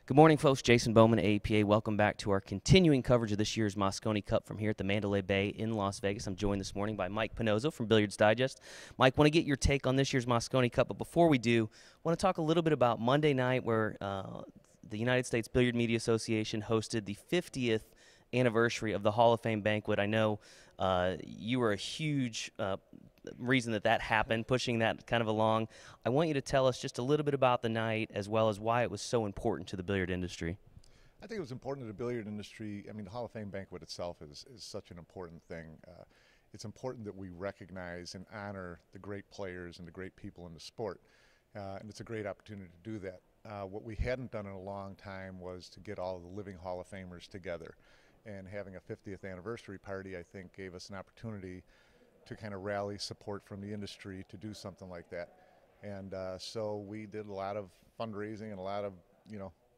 Good morning, folks. Jason Bowman, APA. Welcome back to our continuing coverage of this year's Mosconi Cup from here at the Mandalay Bay in Las Vegas. I'm joined this morning by Mike Panozzo from Billiards Digest. Mike, want to get your take on this year's Mosconi Cup, but before we do, I want to talk a little bit about Monday night where the United States Billiard Media Association hosted the 50th anniversary of the Hall of Fame banquet. I know you were a huge reason that happened, pushing that kind of along. I want you to tell us just a little bit about the night as well as why it was so important to the billiard industry. I think it was important to the billiard industry. I mean, the Hall of Fame banquet itself is such an important thing. It's important that we recognize and honor the great players and the great people in the sport, and it's a great opportunity to do that. What we hadn't done in a long time was to get all of the living Hall of Famers together, and having a 50th anniversary party, I think, gave us an opportunity to kind of rally support from the industry to do something like that. And so we did a lot of fundraising and a lot of,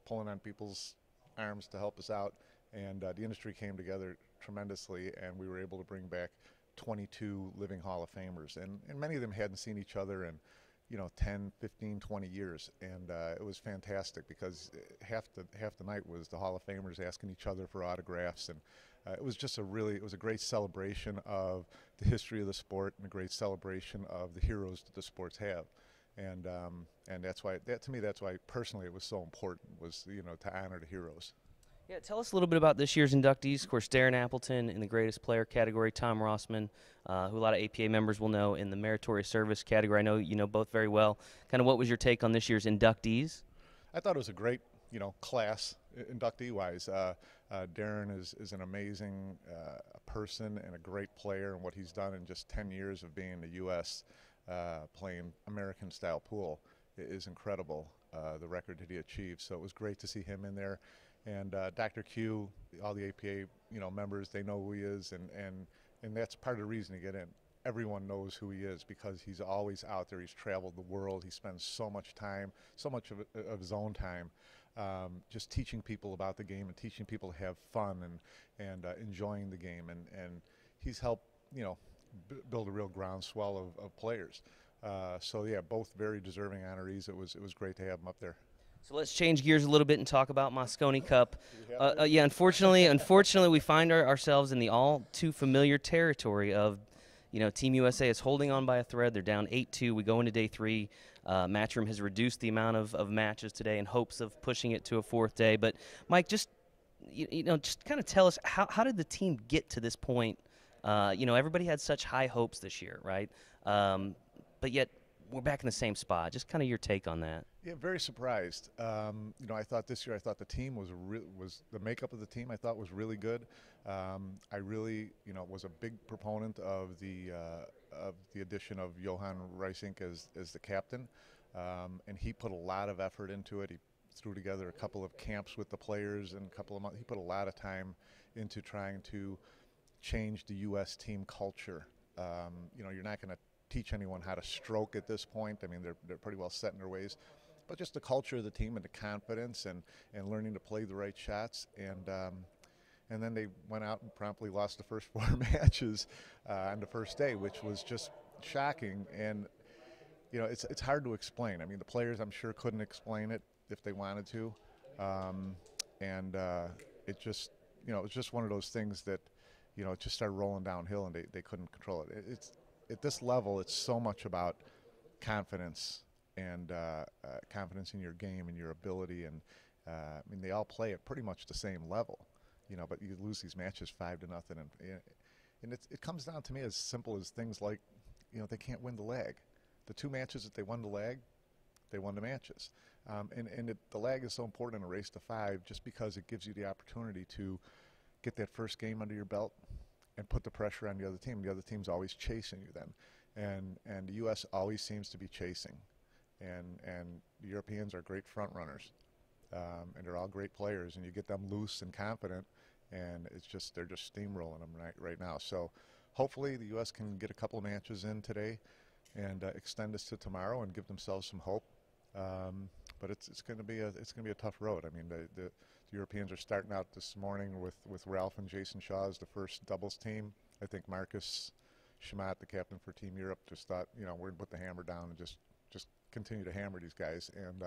pulling on people's arms to help us out. And the industry came together tremendously, and we were able to bring back 22 living Hall of Famers. And many of them hadn't seen each other in, 10, 15, 20 years. And it was fantastic because half the night was the Hall of Famers asking each other for autographs. And it was just it was a great celebration of the history of the sport and a great celebration of the heroes that the sports have. And that's why, to me, that's why personally it was so important, was, to honor the heroes. Yeah, tell us a little bit about this year's inductees. Of course, Darren Appleton in the greatest player category, Tom Rossman, who a lot of APA members will know, in the meritorious service category. I know you know both very well. Kind of what was your take on this year's inductees? I thought it was a great, class inductee-wise. Darren is an amazing person and a great player, and what he's done in just 10 years of being in the U.S. Playing American-style pool is incredible, the record that he achieved. So it was great to see him in there. And Dr. Q, all the APA members, they know who he is, and that's part of the reason to get in. Everyone knows who he is because he's always out there. He's traveled the world. He spends so much time, so much of his own time, just teaching people about the game and teaching people to have fun and enjoying the game. And he's helped, build a real groundswell of players. So yeah, both very deserving honorees. It was great to have them up there. So let's change gears a little bit and talk about Mosconi Cup. Yeah, unfortunately, we find ourselves in the all too familiar territory of, Team USA is holding on by a thread. They're down 8-2. We go into day 3. Matchroom has reduced the amount of matches today in hopes of pushing it to a 4th day. But Mike, just just kind of tell us how did the team get to this point? Everybody had such high hopes this year, right? But yet we're back in the same spot. Just kind of your take on that. Yeah, very surprised. I thought this year, the team was the makeup of the team I thought was really good. I really, was a big proponent of the addition of Johan Reisink as the captain, and he put a lot of effort into it. He threw together a couple of camps with the players and a couple of months. He put a lot of time into trying to change the U.S. team culture. You're not going to teach anyone how to stroke at this point. I mean, they're pretty well set in their ways. But just the culture of the team and the confidence and learning to play the right shots. And then they went out and promptly lost the first 4 matches on the first day, which was just shocking. And, it's hard to explain. I mean, the players, I'm sure, couldn't explain it if they wanted to. It just, it was just one of those things that, it just started rolling downhill and they couldn't control it. It's at this level, it's so much about confidence and confidence in your game and your ability. And they all play at pretty much the same level, but you lose these matches 5-0, and it comes down to me as simple as things like, they can't win the lag. The 2 matches that they won the lag, they won the matches. The lag is so important in a race to 5 just because it gives you the opportunity to get that first game under your belt and put the pressure on the other team. The other team's always chasing you then. And the U.S. always seems to be chasing. And the Europeans are great front runners. And they're all great players. And you get them loose and confident, and they're just steamrolling them right now. So hopefully the U.S. can get a couple of matches in today and extend this to tomorrow and give themselves some hope. But it's going to be a tough road. I mean, the Europeans are starting out this morning with Ralph and Jason Shaw as the first doubles team. I think Marcus Schmatt, the captain for Team Europe, just thought, we're going to put the hammer down and just continue to hammer these guys. And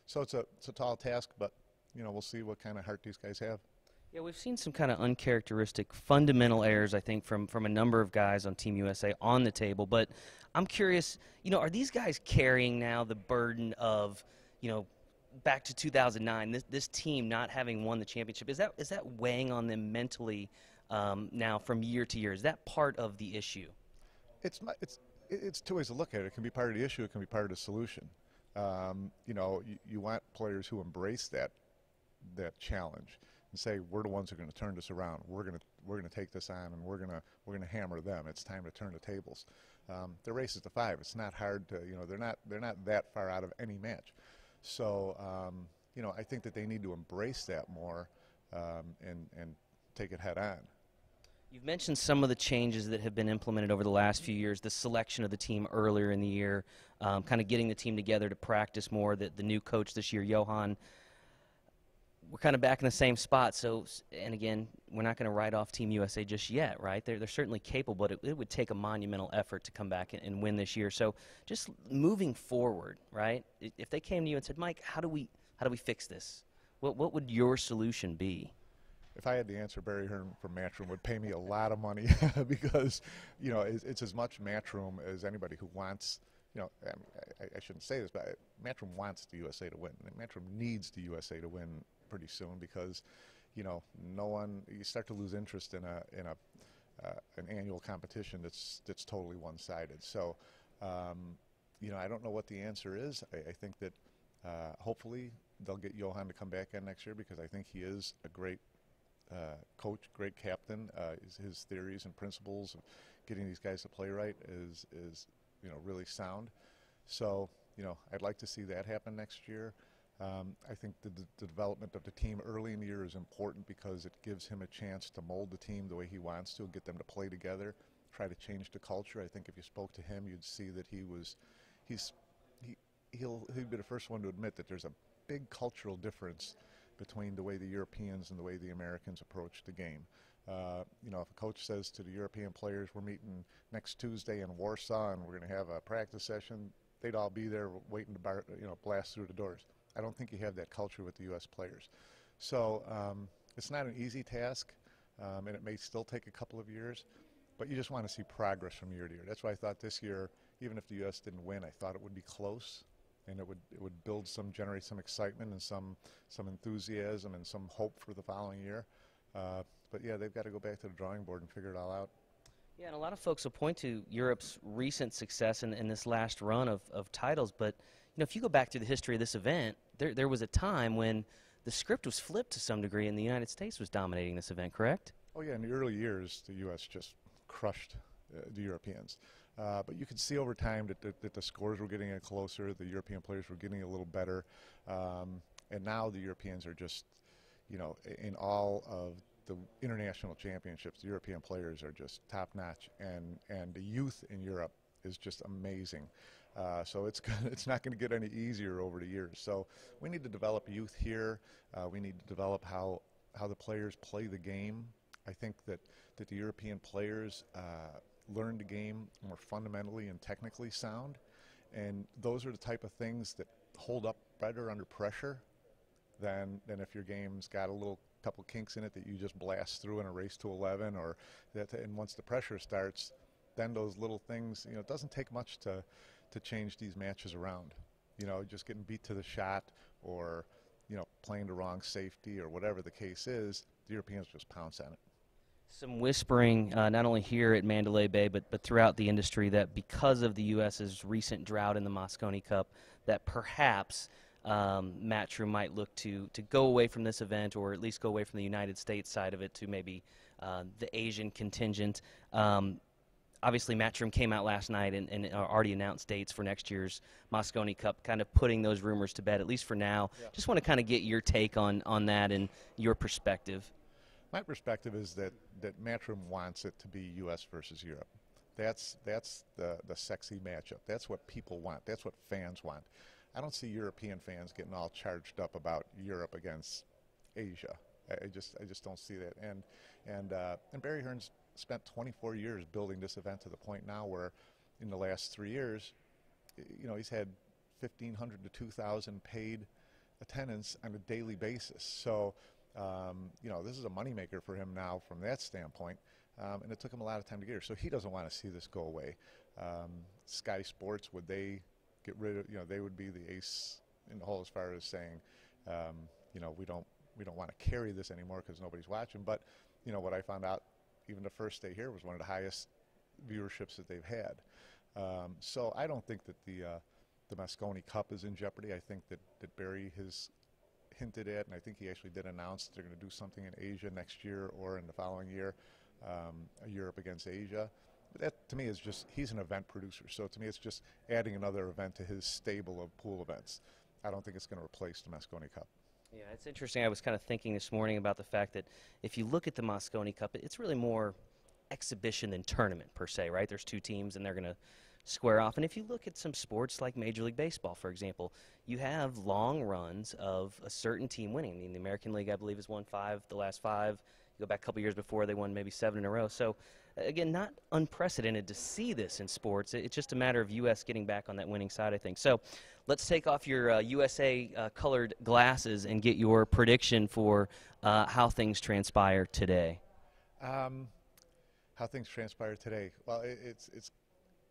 so it's a tall task, but we'll see what kind of heart these guys have. Yeah, we've seen some kind of uncharacteristic fundamental errors, I think, from a number of guys on Team USA on the table. But I'm curious, are these guys carrying now the burden of, you know, back to 2009, this team not having won the championship? Is that weighing on them mentally now from year to year? Is that part of the issue? It's two ways to look at it. It can be part of the issue. It can be part of the solution. You want players who embrace that challenge and say, we're the ones who are going to turn this around. We're going to take this on, and we're going to hammer them. It's time to turn the tables. The race is to 5. It's not hard to, they're not that far out of any match. So I think that they need to embrace that more and take it head on. You've mentioned some of the changes that have been implemented over the last few years, the selection of the team earlier in the year, kind of getting the team together to practice more, the new coach this year, Johan. We're kind of back in the same spot. So, and again, we're not going to write off Team USA just yet, right? They're certainly capable, but it would take a monumental effort to come back and win this year. So just moving forward, right? If they came to you and said, Mike, how do we fix this? What would your solution be? If I had the answer, Barry Hearn from Matchroom would pay me a lot of money because, it's as much Matchroom as anybody who wants, I shouldn't say this, but Matchroom wants the USA to win. Matchroom needs the USA to win pretty soon because, no one, you start to lose interest in an annual competition that's totally one-sided. So, I don't know what the answer is. I think that hopefully they'll get Johan to come back in next year because I think he is a great coach, great captain. His theories and principles of getting these guys to play right is really sound. So, I'd like to see that happen next year. I think the development of the team early in the year is important because it gives him a chance to mold the team the way he wants to, get them to play together, try to change the culture. I think if you spoke to him, you'd see that he'd be the first one to admit that there's a big cultural difference between the way the Europeans and the way the Americans approach the game. If a coach says to the European players, we're meeting next Tuesday in Warsaw and we're going to have a practice session, they'd all be there waiting to blast through the doors. I don't think you have that culture with the U.S. players. So it's not an easy task, and it may still take a couple of years, but you just want to see progress from year to year. That's why I thought this year, even if the U.S. didn't win, I thought it would be close. And it would generate some excitement and some enthusiasm and some hope for the following year. But yeah, they've got to go back to the drawing board and figure it all out. Yeah, and a lot of folks will point to Europe's recent success in this last run of titles. But if you go back through the history of this event, there was a time when the script was flipped to some degree, and the United States was dominating this event. Correct? Oh yeah, in the early years, the U.S. just crushed the Europeans. But you could see over time that the scores were getting closer, the European players were getting a little better, and now the Europeans are just, in all of the international championships, the European players are just top-notch, and the youth in Europe is just amazing. So it's not going to get any easier over the years. So we need to develop youth here. We need to develop how the players play the game. I think that the European players learn the game more fundamentally and technically sound, and those are the type of things that hold up better under pressure than if your game's got a little couple kinks in it that you just blast through in a race to 11, or that. And once the pressure starts, then those little things, it doesn't take much to change these matches around. Just getting beat to the shot, or playing the wrong safety, or whatever the case is, the Europeans just pounce on it. Some whispering, not only here at Mandalay Bay, but throughout the industry, that because of the U.S.'s recent drought in the Mosconi Cup, that perhaps Matchroom might look to go away from this event, or at least go away from the United States side of it to maybe the Asian contingent. Obviously, Matchroom came out last night and already announced dates for next year's Mosconi Cup, kind of putting those rumors to bed, at least for now. Yeah. Just want to kind of get your take on that and your perspective. My perspective is that Matchroom wants it to be U.S. versus Europe. That's the sexy matchup. That's what people want. That's what fans want. I don't see European fans getting all charged up about Europe against Asia. I just don't see that. And Barry Hearn's spent 24 years building this event to the point now where, in the last 3 years, he's had 1,500 to 2,000 paid attendance on a daily basis. So, this is a moneymaker for him now from that standpoint. And it took him a lot of time to get here. So he doesn't want to see this go away. Sky Sports, would they get rid of, they would be the ace in the hole as far as saying, we don't want to carry this anymore because nobody's watching. But, what I found out, even the first day here was one of the highest viewerships that they've had. So I don't think that the Mosconi Cup is in jeopardy. I think that Barry has hinted at, and I think he actually did announce that they're going to do something in Asia next year or in the following year, Europe against Asia. But that, to me, is just, he's an event producer. So to me, it's just adding another event to his stable of pool events. I don't think it's going to replace the Mosconi Cup. Yeah, it's interesting. I was kind of thinking this morning about the fact that if you look at the Mosconi Cup, it's really more exhibition than tournament per se, right? There's two teams and they're going to square off. And if you look at some sports like Major League Baseball, for example, you have long runs of a certain team winning. I mean, the American League, I believe, has won 5 the last 5. You go back a couple years before, they won maybe 7 in a row. So, again, not unprecedented to see this in sports. It's just a matter of U.S. getting back on that winning side, I think. So let's take off your USA colored glasses and get your prediction for how things transpire today. How things transpire today? Well, it's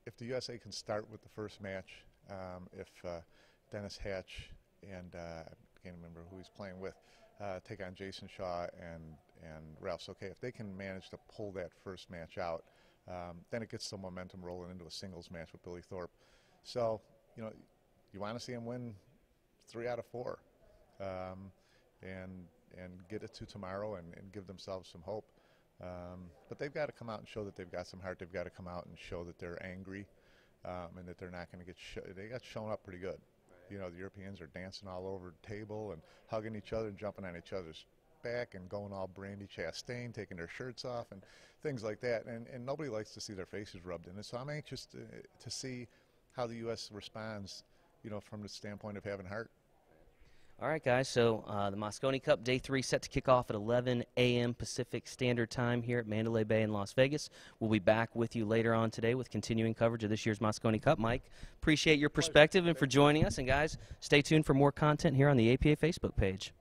if the USA can start with the first match, if Dennis Hatch and I can't remember who he's playing with, take on Jason Shaw and Ralph Soke, if they can manage to pull that first match out, then it gets some momentum rolling into a singles match with Billy Thorpe. So, you want to see him win 3 out of 4, and get it to tomorrow and give themselves some hope. But they've got to come out and show that they've got some heart. They've got to come out and show that they're angry, and that they're not going to get they got shown up pretty good. Right. The Europeans are dancing all over the table and hugging each other and jumping on each other's back and going all Brandy Chastain, taking their shirts off and things like that. And nobody likes to see their faces rubbed in it. So I'm anxious to see how the U.S. responds, from the standpoint of having heart. All right, guys, so the Mosconi Cup Day 3 set to kick off at 11 a.m. Pacific Standard Time here at Mandalay Bay in Las Vegas. We'll be back with you later on today with continuing coverage of this year's Mosconi Cup. Mike, appreciate your perspective and for joining us. And, guys, stay tuned for more content here on the APA Facebook page.